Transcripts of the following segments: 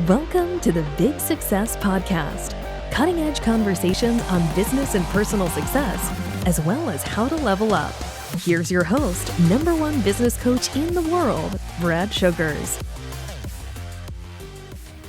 Welcome to the Big Success Podcast, cutting-edge conversations on business and personal success, as well as how to level up. Here's your host, #1 business coach in the world, Brad Sugars.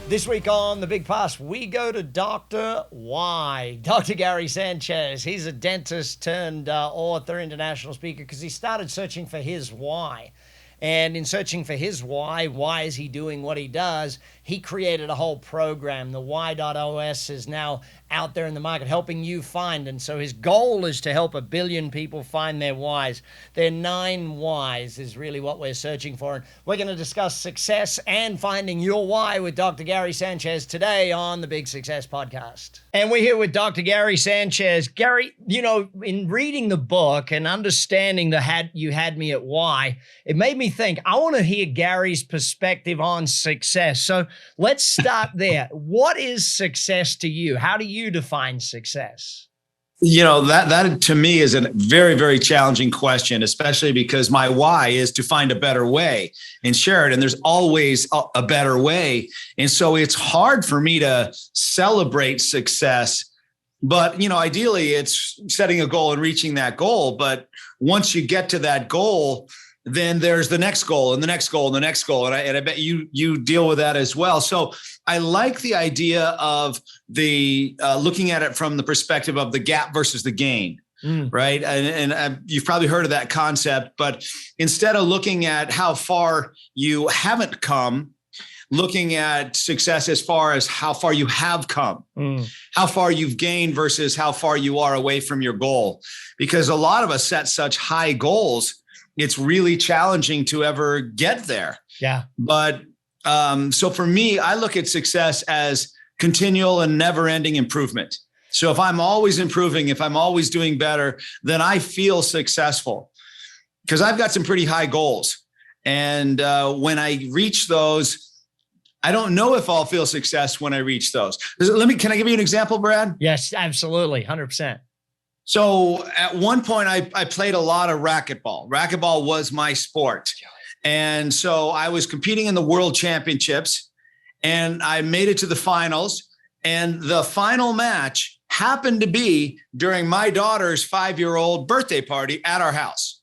This week on The Big Pass, we go to Dr. Y, Dr. Gary Sanchez. He's a dentist turned author, international speaker, because he started searching for his why. And in searching for his why is he doing what he does? He created a whole program. The WHY.os is now out there in the market helping you find. And so his goal is to help 1 billion people find their whys. Their 9 whys is really what we're searching for. And we're going to discuss success and finding your why with Dr. Gary Sanchez today on the Big Success Podcast. And we're here with Dr. Gary Sanchez. Gary, you know, in reading the book and understanding You Had Me at Why, it made me think, I want to hear Gary's perspective on success. So let's start there. What is success to you? How do you define success? You know, that to me is a very, very challenging question, especially because my why is to find a better way and share it. And there's always a better way. And so it's hard for me to celebrate success. But, you know, ideally it's setting a goal and reaching that goal. But once you get to that goal, then there's the next goal and the next goal and the next goal. And I bet you deal with that as well. So I like the idea of the looking at it from the perspective of the gap versus the gain, right? And you've probably heard of that concept, but instead of looking at how far you haven't come, looking at success as far as how far you have come, how far you've gained versus how far you are away from your goal. Because a lot of us set such high goals, it's really challenging to ever get there. Yeah. But so for me, I look at success as continual and never-ending improvement. So if I'm always improving, if I'm always doing better, then I feel successful because I've got some pretty high goals. And when I reach those, I don't know if I'll feel success when I reach those. Can I give you an example, Brad? Yes, absolutely. 100%. So at one point, I played a lot of racquetball. Racquetball was my sport. And so I was competing in the world championships and I made it to the finals. And the final match happened to be during my daughter's 5-year-old birthday party at our house.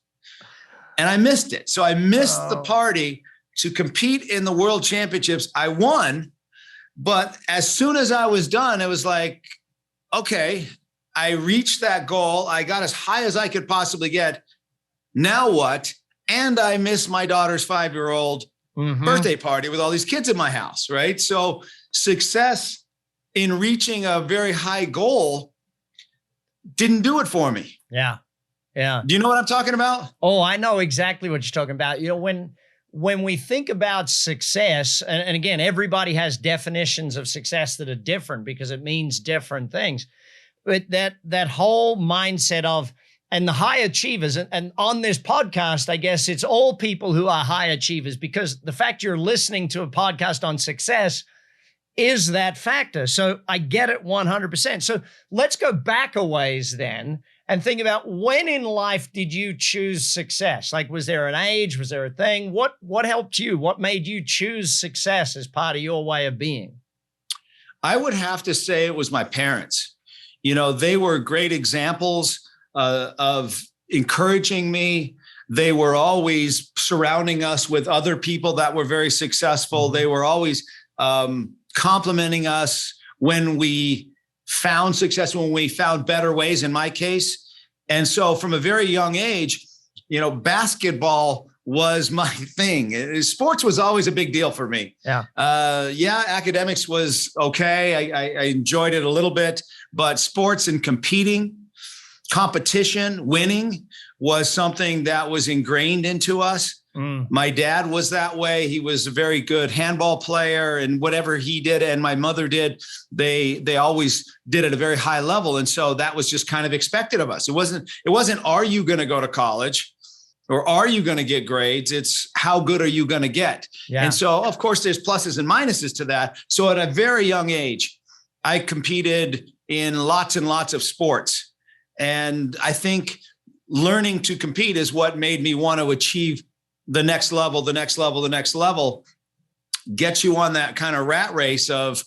And I missed it. So I missed the party to compete in the world championships. I won. But as soon as I was done, it was like, okay, I reached that goal. I got as high as I could possibly get. Now what? And I missed my daughter's 5-year-old birthday party with all these kids in my house, right? So success in reaching a very high goal didn't do it for me. Yeah. Yeah. Do you know what I'm talking about? Oh, I know exactly what you're talking about. You know, when we think about success, and again, everybody has definitions of success that are different because it means different things. But that whole mindset of, and the high achievers, and on this podcast, I guess it's all people who are high achievers, because the fact you're listening to a podcast on success is that factor. So I get it 100%. So let's go back a ways then and think about, when in life did you choose success? Like, was there an age? Was there a thing? What helped you? What made you choose success as part of your way of being? I would have to say it was my parents. You know, they were great examples of encouraging me. They were always surrounding us with other people that were very successful. They were always complimenting us when we found success, when we found better ways, in my case. And so from a very young age, you know, basketball was my thing. Sports was always a big deal for me. Yeah. Academics was okay. I enjoyed it a little bit, but sports and competing, competition, winning was something that was ingrained into us. My dad was that way. He was a very good handball player, and whatever he did and my mother did, they always did at a very high level. And so that was just kind of expected of us. It wasn't, are you going to go to college? Or are you going to get grades? It's how good are you going to get? Yeah. And so, of course, there's pluses and minuses to that. So at a very young age, I competed in lots and lots of sports. And I think learning to compete is what made me want to achieve the next level, the next level, the next level. gets you on that kind of rat race of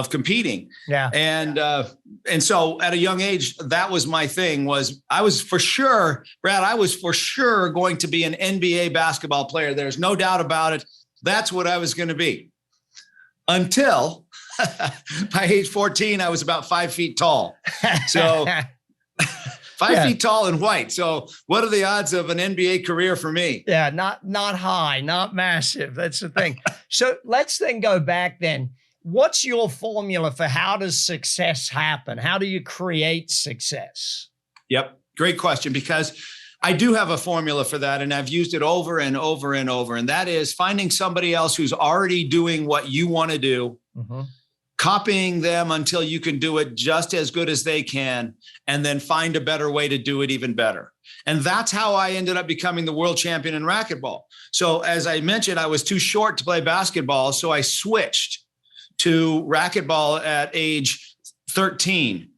competing. Yeah. And so at a young age, that was my thing. I was for sure going to be an NBA basketball player. There's no doubt about it. That's what I was going to be. Until by age 14, I was about 5 feet tall. So 5 feet tall and white. So what are the odds of an NBA career for me? Yeah, not high, not massive. That's the thing. So let's then go back then. What's your formula for how does success happen? How do you create success? Yep. Great question, because I do have a formula for that, and I've used it over and over and over. And that is finding somebody else who's already doing what you want to do, copying them until you can do it just as good as they can, and then find a better way to do it even better. And that's how I ended up becoming the world champion in racquetball. So as I mentioned, I was too short to play basketball. So I switched to racquetball at age 13.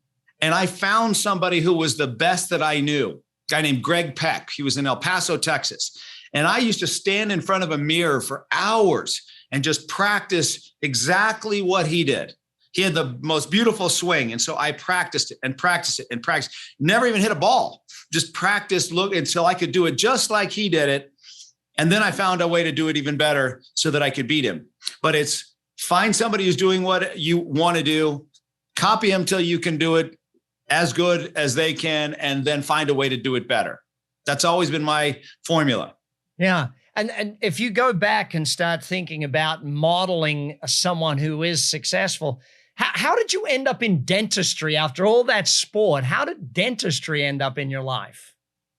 And I found somebody who was the best that I knew, a guy named Greg Peck. He was in El Paso, Texas. And I used to stand in front of a mirror for hours and just practice exactly what he did. He had the most beautiful swing. And so I practiced it and practiced it and practiced. Never even hit a ball, just practiced, look until I could do it just like he did it. And then I found a way to do it even better so that I could beat him. But it's find somebody who's doing what you want to do, copy them till you can do it as good as they can, and then find a way to do it better. That's always been my formula. Yeah. And if you go back and start thinking about modeling someone who is successful, how did you end up in dentistry after all that sport? How did dentistry end up in your life?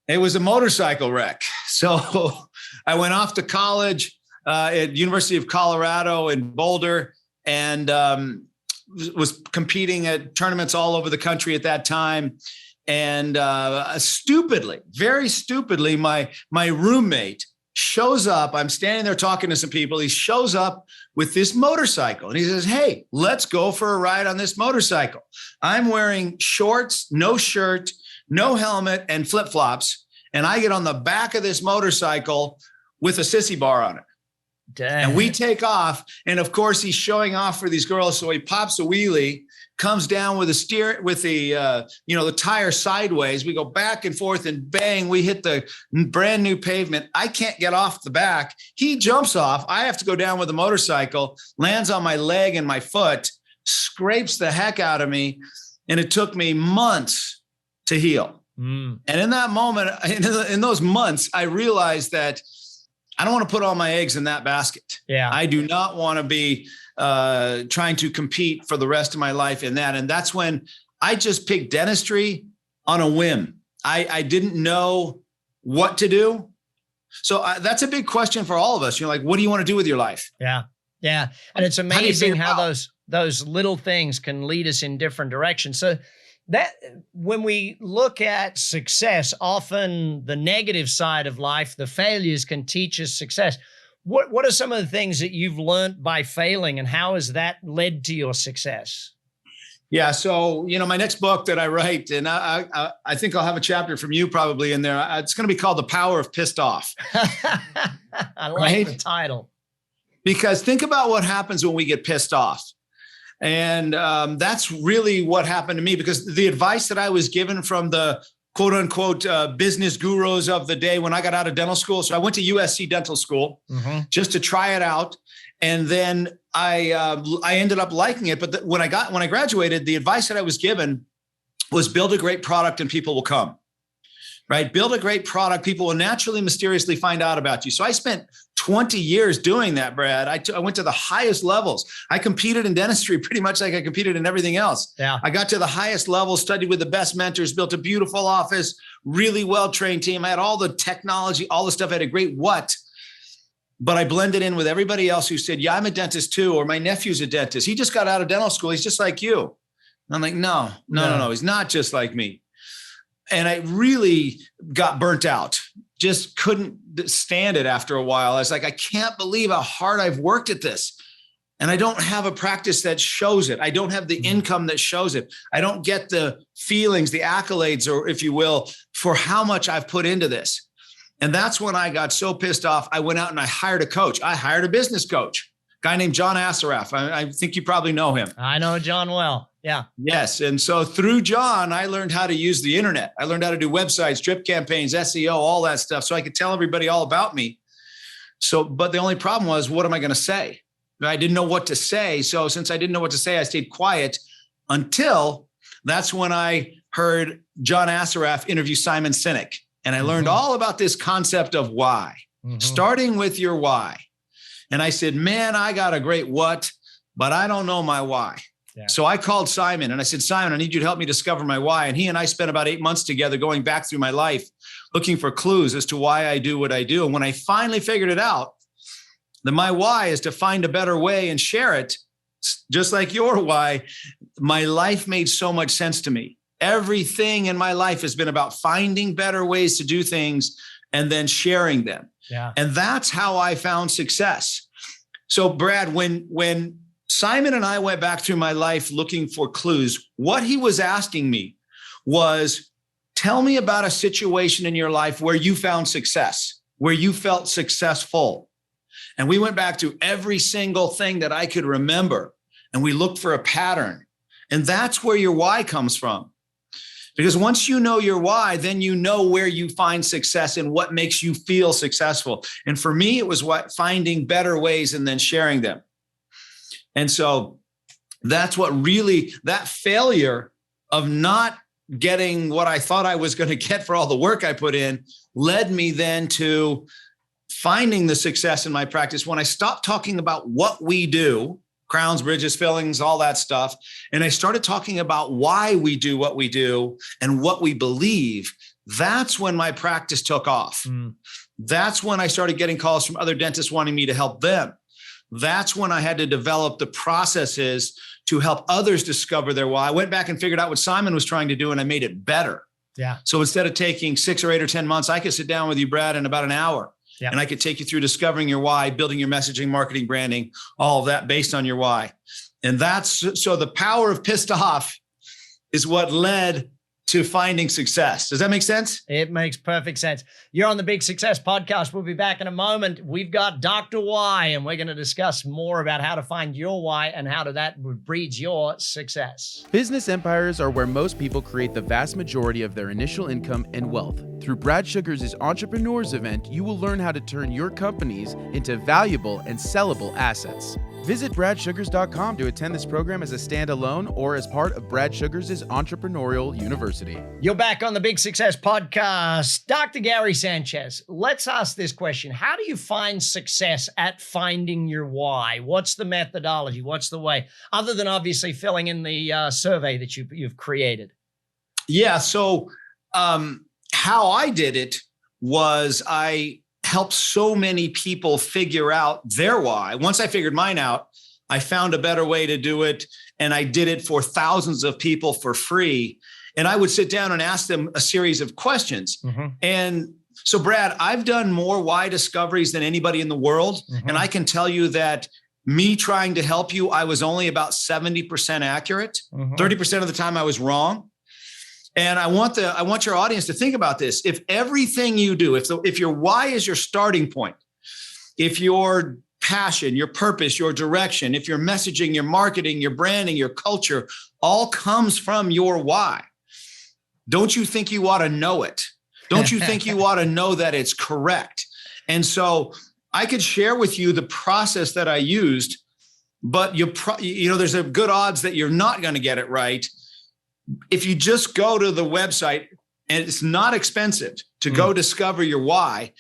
It was a motorcycle wreck. So I went off to college at University of Colorado in Boulder, and was competing at tournaments all over the country at that time. And very stupidly, my roommate shows up. I'm standing there talking to some people. He shows up with this motorcycle and he says, "Hey, let's go for a ride on this motorcycle." I'm wearing shorts, no shirt, no helmet, and flip-flops. And I get on the back of this motorcycle with a sissy bar on it. Dang. And we take off. And of course, he's showing off for these girls. So he pops a wheelie, comes down with the tire sideways. We go back and forth and bang, we hit the brand new pavement. I can't get off the back. He jumps off. I have to go down with the motorcycle, lands on my leg and my foot, scrapes the heck out of me. And it took me months to heal. And in that moment, in those months, I realized that I don't want to put all my eggs in that basket. Yeah. I do not want to be trying to compete for the rest of my life in that. And that's when I just picked dentistry on a whim. I didn't know what to do. So that's a big question for all of us. You're like, what do you want to do with your life? Yeah. Yeah. And it's amazing how those little things can lead us in different directions. So that when we look at success, often the negative side of life, the failures can teach us success. What are some of the things that you've learned by failing, and how has that led to your success? Yeah. So, my next book that I write, and I think I'll have a chapter from you probably in there. It's going to be called The Power of Pissed Off. I like the title. Because think about what happens when we get pissed off. And that's really what happened to me, because the advice that I was given from the quote unquote business gurus of the day when I got out of dental school. So I went to USC dental school just to try it out. And then I ended up liking it. But when I graduated, the advice that I was given was build a great product and people will come. Right? Build a great product. People will naturally, mysteriously find out about you. So I spent 20 years doing that, Brad. I went to the highest levels. I competed in dentistry pretty much like I competed in everything else. Yeah. I got to the highest level, studied with the best mentors, built a beautiful office, really well-trained team. I had all the technology, all the stuff. I had a great what, but I blended in with everybody else who said, yeah, I'm a dentist too, or my nephew's a dentist. He just got out of dental school. He's just like you. And I'm like, no. He's not just like me. And I really got burnt out, just couldn't stand it after a while. I was like, I can't believe how hard I've worked at this. And I don't have a practice that shows it. I don't have the income that shows it. I don't get the feelings, the accolades, or if you will, for how much I've put into this. And that's when I got so pissed off. I went out and I hired a coach. I hired a business coach guy named John Assaraf. I think you probably know him. I know John well. Yeah. Yes. And so through John, I learned how to use the internet. I learned how to do websites, drip campaigns, SEO, all that stuff. So I could tell everybody all about me. So, but the only problem was, what am I going to say? I didn't know what to say. So since I didn't know what to say, I stayed quiet until that's when I heard John Assaraf interview Simon Sinek. And I learned all about this concept of why, starting with your why. And I said, man, I got a great what, but I don't know my why. Yeah. So I called Simon and I said, Simon, I need you to help me discover my why. And he and I spent about 8 months together going back through my life, looking for clues as to why I do what I do. And when I finally figured it out, that my why is to find a better way and share it, just like your why, my life made so much sense to me. Everything in my life has been about finding better ways to do things and then sharing them. Yeah. And that's how I found success. So Brad, when Simon and I went back through my life looking for clues, what he was asking me was, tell me about a situation in your life where you found success, where you felt successful. And we went back to every single thing that I could remember, and we looked for a pattern. And that's where your why comes from. Because once you know your why, then you know where you find success and what makes you feel successful. And for me, it was finding better ways and then sharing them. And so that's what really, that failure of not getting what I thought I was going to get for all the work I put in led me then to finding the success in my practice when I stopped talking about what we do, crowns, bridges, fillings, all that stuff. And I started talking about why we do what we do and what we believe. That's when my practice took off. That's when I started getting calls from other dentists wanting me to help them. That's when I had to develop the processes to help others discover their why. I went back and figured out what Simon was trying to do, and I made it better. Yeah. So instead of taking 6 or 8 or 10 months, I could sit down with you, Brad, in about an hour. Yep. And I could take you through discovering your why, building your messaging, marketing, branding, all of that based on your why. And that's, so the power of pissed off is what led to finding success. Does that make sense? It makes perfect sense. You're on the Big Success Podcast. We'll be back in a moment. We've got Dr. Why, and we're going to discuss more about how to find your why and how that breeds your success. Business empires are where most people create the vast majority of their initial income and wealth. Through Brad Sugars' Entrepreneurs event, you will learn how to turn your companies into valuable and sellable assets. Visit bradsugars.com to attend this program as a standalone or as part of Brad Sugars' Entrepreneurial University. You're back on the Big Success Podcast. Dr. Gary Sanchez, let's ask this question. How do you find success at finding your why? What's the methodology? What's the way? Other than obviously filling in the survey that you've created. Yeah, so how I did it was I helped so many people figure out their why. Once I figured mine out, I found a better way to do it. And I did it for thousands of people for free. And I would sit down and ask them a series of questions. And so, Brad, I've done more why discoveries than anybody in the world. And I can tell you that me trying to help you, I was only about 70% accurate. 30% of the time I was wrong. And I want your audience to think about this. If everything you do, if your why is your starting point, if your passion, your purpose, your direction, if your messaging, your marketing, your branding, your culture, all comes from your why, don't you think you ought to know it? Don't you think you ought to know that it's correct? And so I could share with you the process that I used, but there's a good odds that you're not going to get it right. If you just go to the website, and it's not expensive to go discover your why,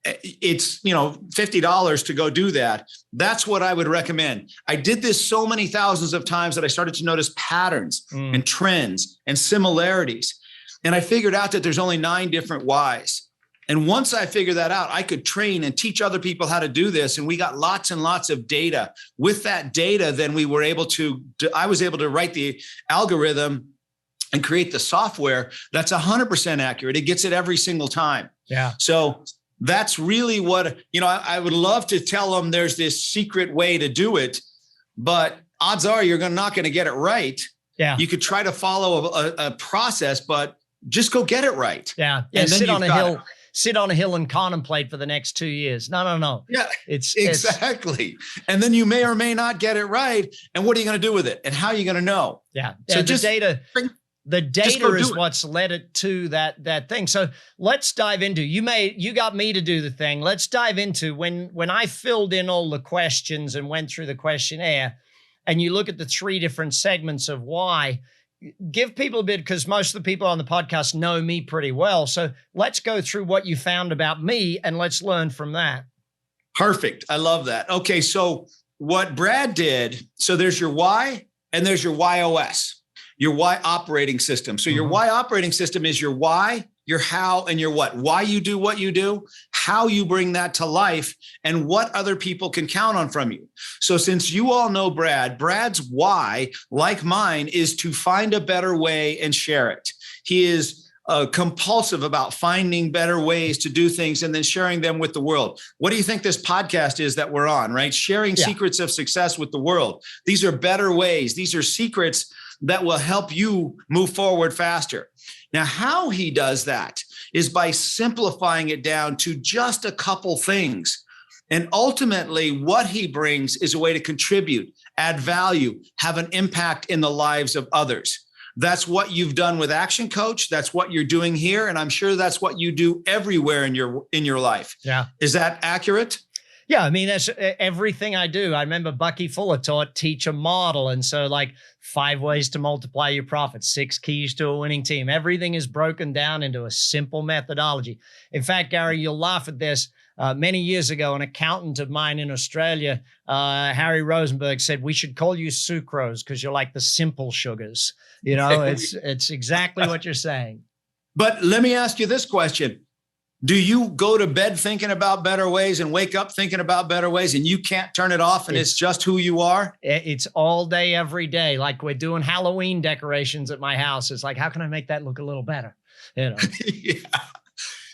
it's $50 to go do that. That's what I would recommend. I did this so many thousands of times that I started to notice patterns and trends and similarities. And I figured out that there's only 9 different whys. And once I figured that out, I could train and teach other people how to do this. And we got lots and lots of data. With that data, then I was able to write the algorithm and create the software that's 100% accurate. It gets it every single time. Yeah. So that's really what, I would love to tell them there's this secret way to do it, but odds are you're not going to get it right. Yeah. You could try to follow a process, but just go get it right. Yeah. And sit on a hill. sit on a hill and contemplate for the next 2 years. No. Yeah, exactly. And then you may or may not get it right. And what are you going to do with it? And how are you going to know? Yeah. So the data is what's led it to that thing. So let's dive into, you got me to do the thing. Let's dive into when I filled in all the questions and went through the questionnaire, and you look at the 3 different segments of why. Give people a bit, because most of the people on the podcast know me pretty well. So let's go through what you found about me and let's learn from that. Perfect. I love that. Okay. So what Brad did, so there's your why and there's your WHY.os, your why operating system. So your why operating system is your why, your how, and your what. Why you do what you do, how you bring that to life, and what other people can count on from you. So since you all know Brad's why, like mine, is to find a better way and share it. He is compulsive about finding better ways to do things and then sharing them with the world. What do you think this podcast is that we're on, right? Sharing secrets of success with the world. These are better ways. These are secrets that will help you move forward faster. Now, how he does that is by simplifying it down to just a couple things. And ultimately, what he brings is a way to contribute, add value, have an impact in the lives of others. That's what you've done with Action Coach. That's what you're doing here. And I'm sure that's what you do everywhere in your life. Yeah. Is that accurate? Yeah, I mean, that's everything I do. I remember Bucky Fuller taught teach a model. And so 5 ways to multiply your profits, 6 keys to a winning team. Everything is broken down into a simple methodology. In fact, Gary, you'll laugh at this. Many years ago, an accountant of mine in Australia, Harry Rosenberg, said, we should call you sucrose because you're like the simple sugars. It's exactly what you're saying. But let me ask you this question. Do you go to bed thinking about better ways and wake up thinking about better ways and you can't turn it off and it's just who you are? It's all day, every day. Like we're doing Halloween decorations at my house. It's like, how can I make that look a little better? Yeah.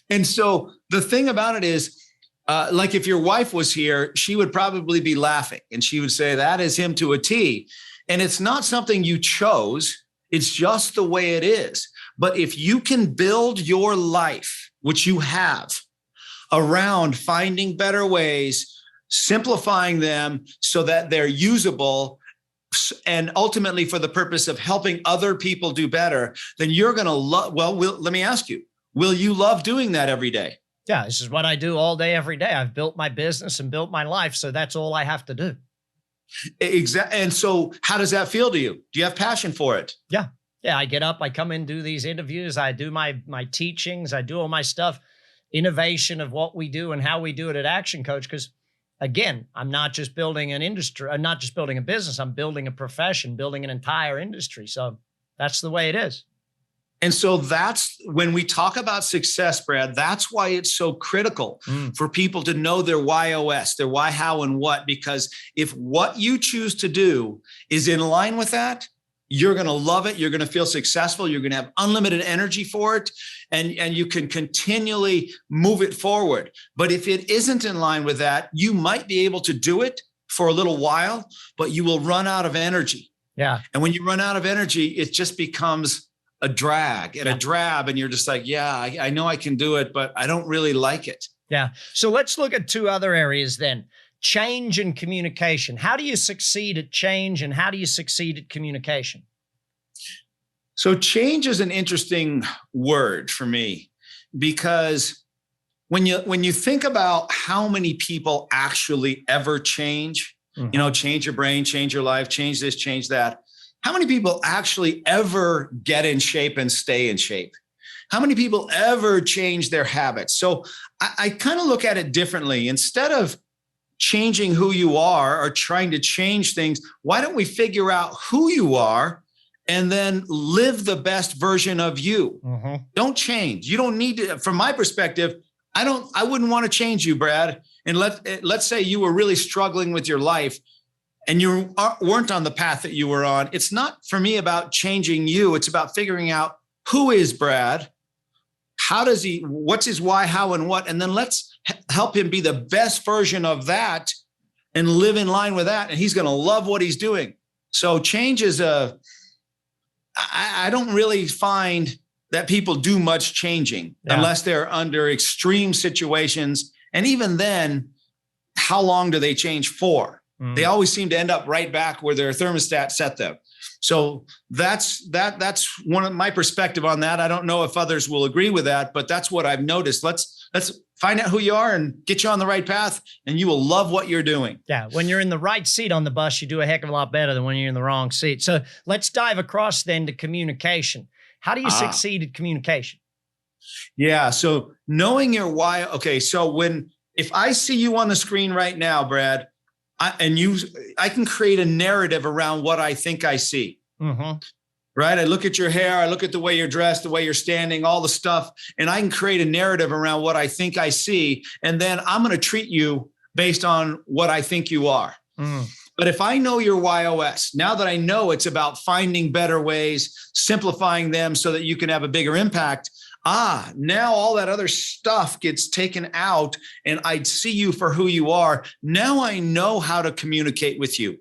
And so the thing about it is, like if your wife was here, she would probably be laughing and she would say, that is him to a T. And it's not something you chose. It's just the way it is. But if you can build your life, which you have, around finding better ways, simplifying them so that they're usable, and ultimately for the purpose of helping other people do better, then you're going to love, let me ask you, will you love doing that every day? Yeah, this is what I do all day, every day. I've built my business and built my life, so that's all I have to do. Exactly. And so how does that feel to you? Do you have passion for it? Yeah. Yeah, I get up, I come in, do these interviews, I do my teachings, I do all my stuff, innovation of what we do and how we do it at Action Coach. Because again, I'm not just building an industry, I'm not just building a business, I'm building a profession, building an entire industry. So that's the way it is. And so that's when we talk about success, Brad, that's why it's so critical for people to know their WHY.os, their why, how, and what, because if what you choose to do is in line with that, you're going to love it. You're going to feel successful. You're going to have unlimited energy for it, and you can continually move it forward. But if it isn't in line with that, you might be able to do it for a little while, but you will run out of energy. Yeah. And when you run out of energy, it just becomes a drag and a drab. And you're just like, yeah, I know I can do it, but I don't really like it. Yeah. So let's look at 2 other areas then. Change and communication. How do you succeed at change and how do you succeed at communication? So change is an interesting word for me, because when you think about how many people actually ever change, change your brain, change your life, change this, change that. How many people actually ever get in shape and stay in shape? How many people ever change their habits? So I kind of look at it differently. Instead of changing who you are or trying to change things, why don't we figure out who you are and then live the best version of you? Don't change. You don't need to, from my perspective, I wouldn't want to change you, Brad. And let's say you were really struggling with your life and you weren't on the path that you were on. It's not for me about changing you. It's about figuring out who is Brad, what's his why, how, and what, and then let's help him be the best version of that and live in line with that. And he's going to love what he's doing. So change is I don't really find that people do much changing unless they're under extreme situations. And even then, how long do they change for? They always seem to end up right back where their thermostat set them. So that's one of my perspective on that. I don't know if others will agree with that, but that's what I've noticed. Let's find out who you are and get you on the right path, and you will love what you're doing. Yeah. When you're in the right seat on the bus, you do a heck of a lot better than when you're in the wrong seat. So let's dive across then to communication. How do you succeed at communication? Yeah. So knowing your why. Okay. So if I see you on the screen right now, Brad, I can create a narrative around what I think I see. Mm-hmm. Right. I look at your hair. I look at the way you're dressed, the way you're standing, all the stuff, and I can create a narrative around what I think I see. And then I'm going to treat you based on what I think you are. But if I know your WHY.os, now that I know it's about finding better ways, simplifying them so that you can have a bigger impact, now all that other stuff gets taken out and I see you for who you are. Now I know how to communicate with you.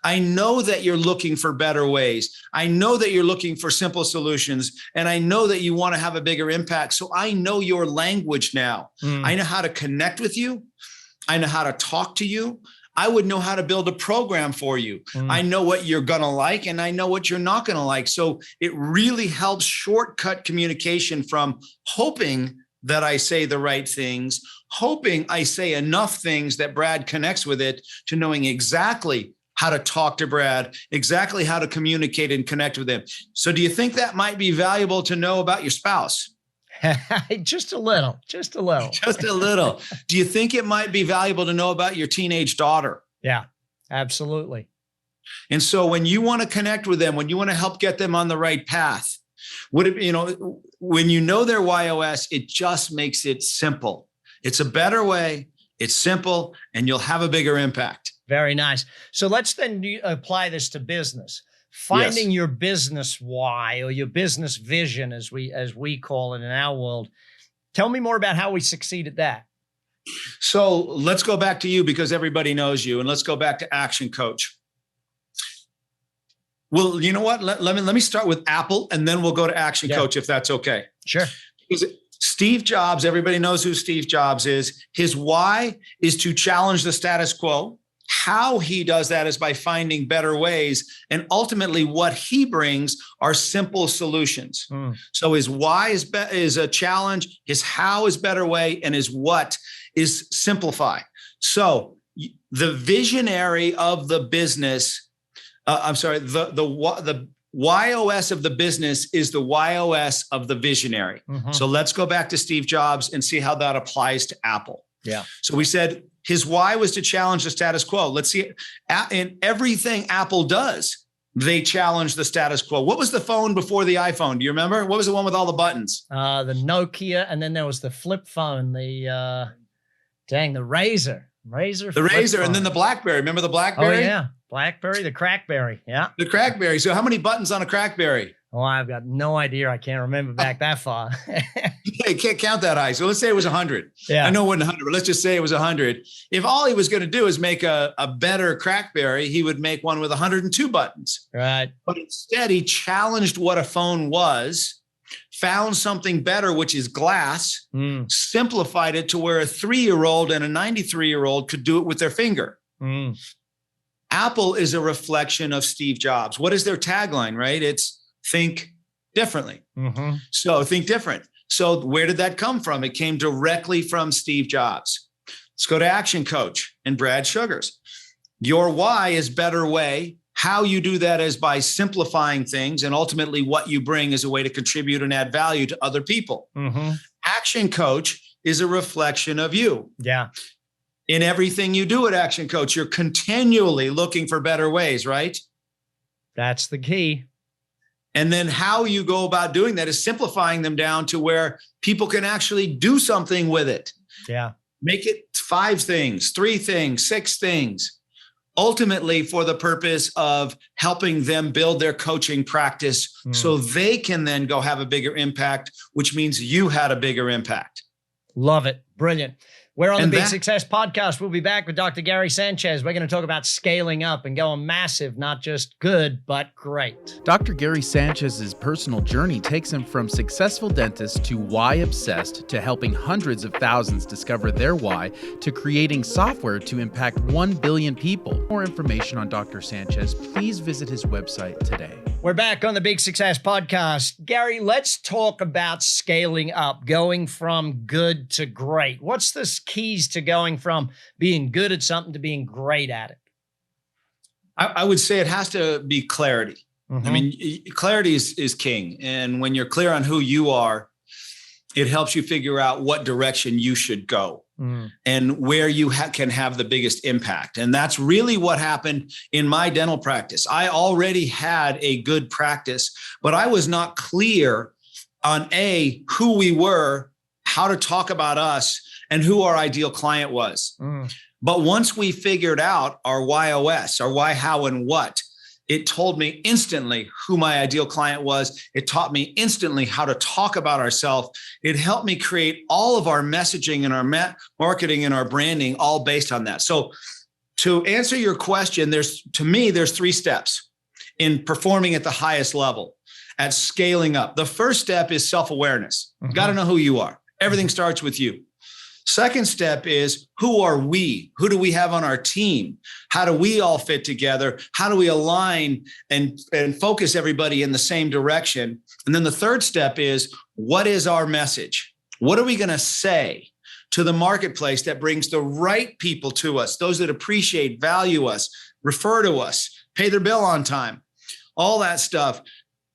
I know that you're looking for better ways. I know that you're looking for simple solutions, and I know that you want to have a bigger impact. So I know your language now. I know how to connect with you. I know how to talk to you. I would know how to build a program for you. I know what you're going to like, and I know what you're not going to like. So it really helps shortcut communication from hoping that I say the right things, hoping I say enough things that Brad connects with it, to knowing exactly how to talk to Brad, exactly how to communicate and connect with him. So do you think that might be valuable to know about your spouse? Just a little. Just a little. Do you think it might be valuable to know about your teenage daughter? Yeah, absolutely. And so when you want to connect with them, when you want to help get them on the right path, when you know their WHY.os, it just makes it simple. It's a better way. It's simple, and you'll have a bigger impact. Very nice. So let's then apply this to business. Finding your business why, or your business vision, as we call it in our world. Tell me more about how we succeed at that. So let's go back to you, because everybody knows you, and let's go back to Action Coach. Well, you know what? Let me start with Apple, and then we'll go to Action Coach, if that's okay. Sure. Because Steve Jobs, everybody knows who Steve Jobs is. His why is to challenge the status quo. How he does that is by finding better ways. And ultimately, what he brings are simple solutions. So his why is a challenge, his how is better way, and his what is simplify. So the visionary of the business, the WHY.os of the business is the WHY.os of the visionary. So let's go back to Steve Jobs and see how that applies to Apple. Yeah. So we said his why was to challenge the status quo. Let's see, in everything Apple does, they challenge the status quo. What was the phone before the iPhone? Do you remember? What was the one with all the buttons? The Nokia, and then there was the flip phone, the Razor. The Razor, and then the BlackBerry. Remember the BlackBerry? Oh, yeah. BlackBerry, the Crackberry. Yeah. The Crackberry. So how many buttons on a Crackberry? Oh, I've got no idea. I can't remember back that far. You can't count that high. So let's say it was 100. Yeah. I know it wasn't 100, but let's just say it was 100. If all he was going to do is make a better Crackberry, he would make one with 102 buttons. Right. But instead, he challenged what a phone was, found something better, which is glass, simplified it to where a 3-year-old and a 93-year-old could do it with their finger. Apple is a reflection of Steve Jobs. What is their tagline, right? It's think differently. So think different. So where did that come from? It came directly from Steve Jobs. Let's go to Action Coach and Brad Sugars. Your why is better way. How you do that is by simplifying things, and ultimately what you bring is a way to contribute and add value to other people. Action Coach is a reflection of you. Yeah. In everything you do at Action Coach, you're continually looking for better ways, right? That's the key. And then how you go about doing that is simplifying them down to where people can actually do something with it. Yeah. Make it 5 things, 3 things, 6 things, ultimately for the purpose of helping them build their coaching practice so they can then go have a bigger impact, which means you had a bigger impact. Love it. Brilliant. We're on the And Big that- Success Podcast. We'll be back with Dr. Gary Sanchez. We're going to talk about scaling up and going massive, not just good, but great. Dr. Gary Sanchez's personal journey takes him from successful dentist to why obsessed to helping hundreds of thousands discover their why to creating software to impact 1 billion people. For more information on Dr. Sanchez, please visit his website today. We're back on the Big Success Podcast. Gary, let's talk about scaling up, going from good to great. What's the keys to going from being good at something to being great at it? I would say it has to be clarity. Mm-hmm. I mean, clarity is king. And when you're clear on who you are, it helps you figure out what direction you should go and where you can have the biggest impact. And that's really what happened in my dental practice. I already had a good practice, but I was not clear on who we were, how to talk about us, and who our ideal client was. But once we figured out our WHY.os, our why, how, and what, it told me instantly who my ideal client was. It taught me instantly how to talk about ourselves. It helped me create all of our messaging and our marketing and our branding all based on that. So to answer your question, there's 3 steps in performing at the highest level, at scaling up. The first step is self-awareness. Got to know who you are. Everything starts with you. Second step is, who are we? Who do we have on our team? How do we all fit together? How do we align and focus everybody in the same direction? And then the third step is, what is our message? What are we going to say to the marketplace that brings the right people to us, those that appreciate, value us, refer to us, pay their bill on time, all that stuff?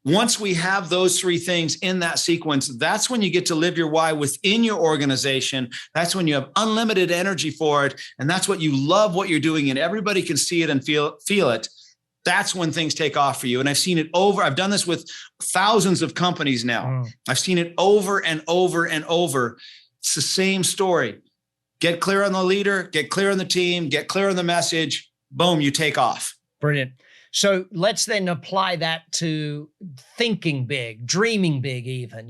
Once we have those 3 things in that sequence, that's when you get to live your why within your organization. That's when you have unlimited energy for it. And that's what you love what you're doing and everybody can see it and feel it. That's when things take off for you. And I've seen it I've done this with thousands of companies now. I've seen it over and over and over. It's the same story. Get clear on the leader, get clear on the team, get clear on the message. Boom, you take off. Brilliant. So let's then apply that to thinking big, dreaming big even,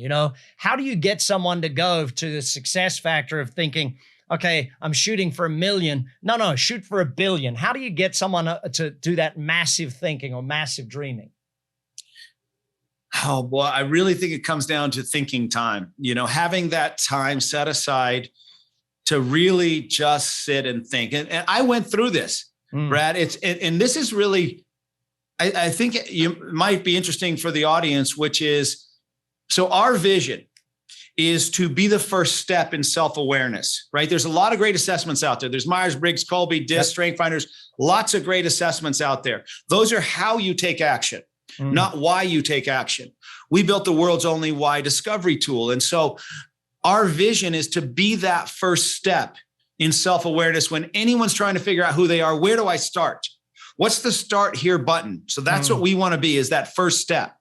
how do you get someone to go to the success factor of thinking, okay, I'm shooting for 1 million. No, shoot for 1 billion. How do you get someone to do that massive thinking or massive dreaming? Oh, boy, I really think it comes down to thinking time, having that time set aside to really just sit and think. And I went through this, Brad. And this is really, I think it might be interesting for the audience, which is, so our vision is to be the first step in self-awareness, right? There's a lot of great assessments out there. There's Myers-Briggs, Kolbe, DISC, Strength Finders, lots of great assessments out there. Those are how you take action, not why you take action. We built the world's only why discovery tool. And so our vision is to be that first step in self-awareness. When anyone's trying to figure out who they are, where do I start? What's the start here button? So that's what we want to be, is that first step.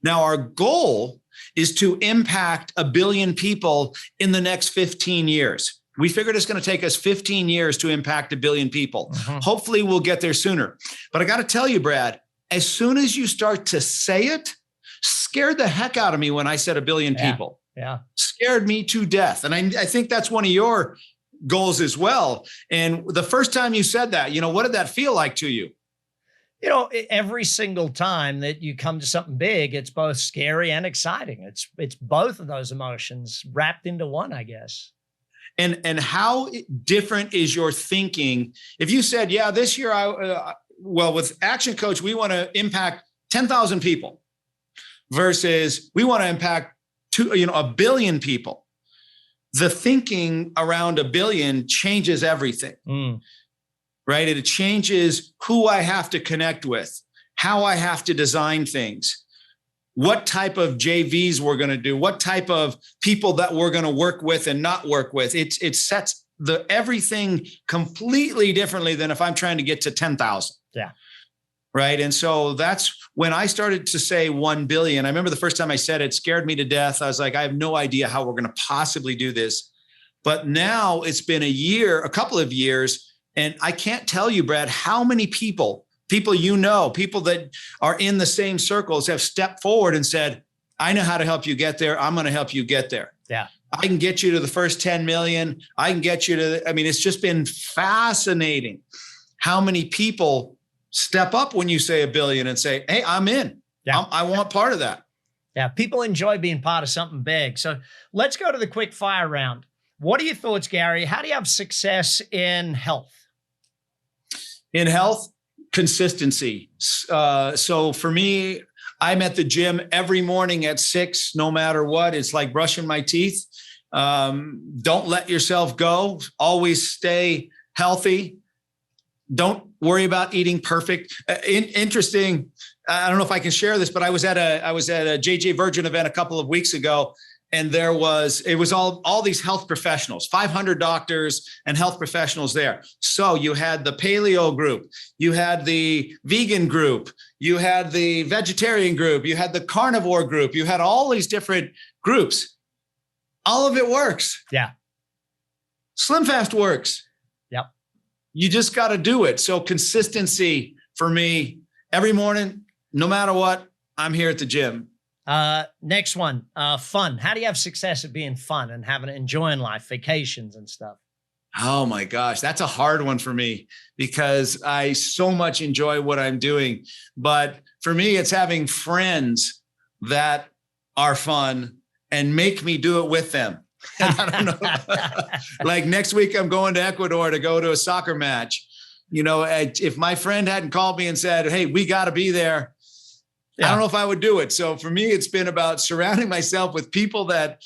Now, our goal is to impact 1 billion people in the next 15 years. We figured it's going to take us 15 years to impact 1 billion people. Hopefully we'll get there sooner. But I got to tell you, Brad, as soon as you start to say it, scared the heck out of me when I said 1 billion people. Yeah. Scared me to death. And I think that's one of your goals as well. And the first time you said that, what did that feel like to you? Every single time that you come to something big, it's both scary and exciting. It's both of those emotions wrapped into one, I guess. And how different is your thinking? If you said, yeah, this year, with Action Coach, we want to impact 10,000 people versus we want to impact 1 billion people. The thinking around 1 billion changes everything. Right? It changes who I have to connect with, how I have to design things, what type of JVs we're going to do, what type of people that we're going to work with and not work with. It sets everything completely differently than if I'm trying to get to 10,000. Yeah. Right. And so that's when I started to say 1 billion. I remember the first time I said it, scared me to death. I was like, I have no idea how we're going to possibly do this. But now it's been a couple of years. And I can't tell you, Brad, how many people people that are in the same circles have stepped forward and said, I know how to help you get there. I'm going to help you get there. Yeah. I can get you to the first 10 million. I can get you to, it's just been fascinating how many people step up when you say $1 billion and say, hey, I'm in. Yeah. I want part of that. Yeah. People enjoy being part of something big. So let's go to the quick fire round. What are your thoughts, Gary? How do you have success in health? In health, consistency. So for me, I'm at the gym every morning at 6, no matter what. It's like brushing my teeth. Don't let yourself go. Always stay healthy. Don't worry about eating perfect. Interesting. I don't know if I can share this, but I was at a JJ Virgin event a couple of weeks ago, and it was all these health professionals, 500 doctors and health professionals there. So you had the paleo group, you had the vegan group, you had the vegetarian group, you had the carnivore group, you had all these different groups. All of it works. Yeah. Slim Fast works. Yep. You just got to do it. So consistency for me, every morning, no matter what, I'm here at the gym. Next one, fun. How do you have success at being fun and enjoying life, vacations and stuff? Oh my gosh, that's a hard one for me because I so much enjoy what I'm doing. But for me, it's having friends that are fun and make me do it with them. And I don't know. Like next week, I'm going to Ecuador to go to a soccer match. If my friend hadn't called me and said, hey, we got to be there, I don't know if I would do it. So for me, it's been about surrounding myself with people that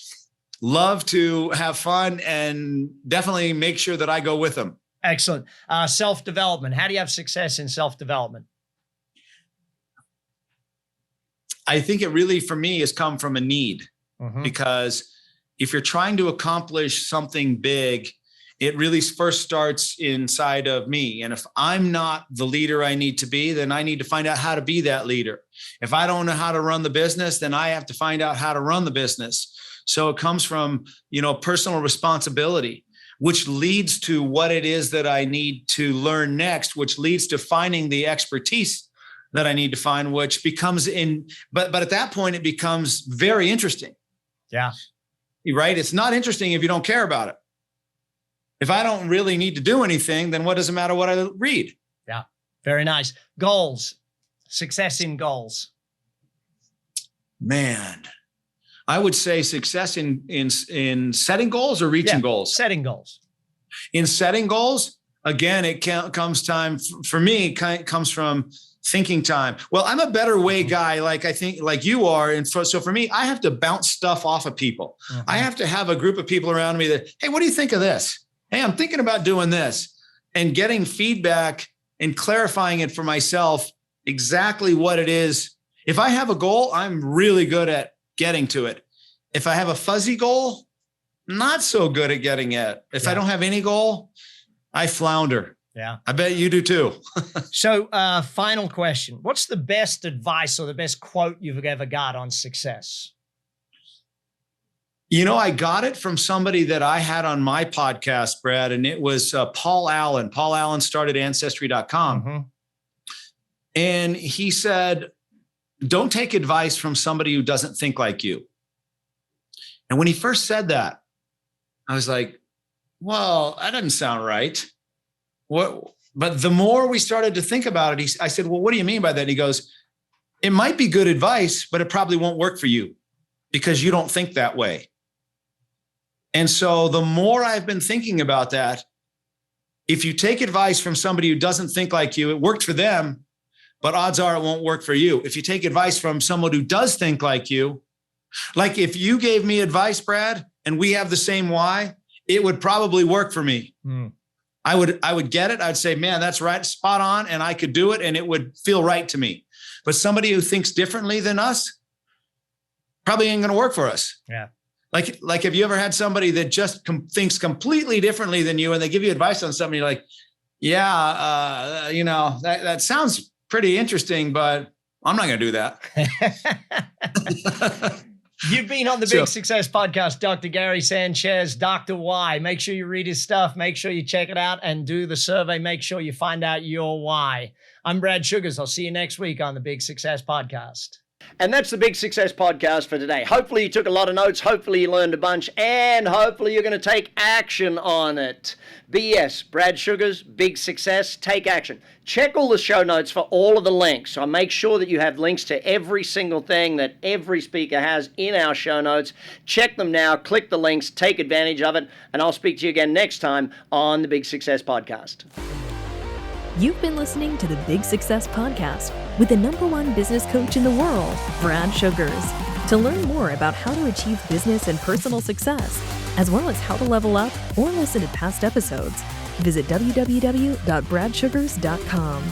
love to have fun and definitely make sure that I go with them. Excellent. Self-development. How do you have success in self-development? I think it really, for me, has come from a need. Because if you're trying to accomplish something big, it really first starts inside of me. And if I'm not the leader I need to be, then I need to find out how to be that leader. If I don't know how to run the business, then I have to find out how to run the business. So it comes from, personal responsibility, which leads to what it is that I need to learn next, which leads to finding the expertise that I need to find, which becomes but at that point, it becomes very interesting. Yeah. Right. It's not interesting if you don't care about it. If I don't really need to do anything, then what does it matter what I read? Yeah. Very nice. Goals, success in goals. Man, I would say success in setting goals or reaching goals. Setting goals. In setting goals, again, it comes time for me. Comes from thinking time. Well, I'm a better way guy, like I think, like you are, and so for me, I have to bounce stuff off of people. I have to have a group of people around me that, hey, what do you think of this? Hey, I'm thinking about doing this, and getting feedback and clarifying it for myself exactly what it is. If I have a goal, I'm really good at getting to it. If I have a fuzzy goal, not so good at getting it. If I don't have any goal, I flounder. Yeah. I bet you do too. So final question. What's the best advice or the best quote you've ever got on success? I got it from somebody that I had on my podcast, Brad, and it was Paul Allen. Paul Allen started Ancestry.com. And he said, don't take advice from somebody who doesn't think like you. And when he first said that, I was like, well, that doesn't sound right. What? But the more we started to think about it, I said, well, what do you mean by that? And he goes, it might be good advice, but it probably won't work for you because you don't think that way. And so the more I've been thinking about that, if you take advice from somebody who doesn't think like you, it worked for them, but odds are it won't work for you. If you take advice from someone who does think like you, like if you gave me advice, Brad, and we have the same why, it would probably work for me. I would get it. I'd say, man, that's right, spot on. And I could do it and it would feel right to me. But somebody who thinks differently than us probably ain't going to work for us. Yeah. Like, have you ever had somebody that just thinks completely differently than you and they give you advice on something? You're like, yeah, that sounds pretty interesting, but I'm not going to do that. You've been on the Big Success Podcast, Dr. Gary Sanchez, Dr. Why. Make sure you read his stuff. Make sure you check it out and do the survey. Make sure you find out your why. I'm Brad Sugars. I'll see you next week on the Big Success Podcast. And that's the Big Success Podcast for today. Hopefully you took a lot of notes, hopefully you learned a bunch, and hopefully you're going to take action on it. BS, Brad Sugar's Big Success, take action. Check all the show notes for all of the links. So make sure that you have links to every single thing that every speaker has in our show notes. Check them now, click the links, take advantage of it, and I'll speak to you again next time on the Big Success Podcast. You've been listening to the Big Success Podcast with the #1 business coach in the world, Brad Sugars. To learn more about how to achieve business and personal success, as well as how to level up or listen to past episodes, visit www.bradsugars.com.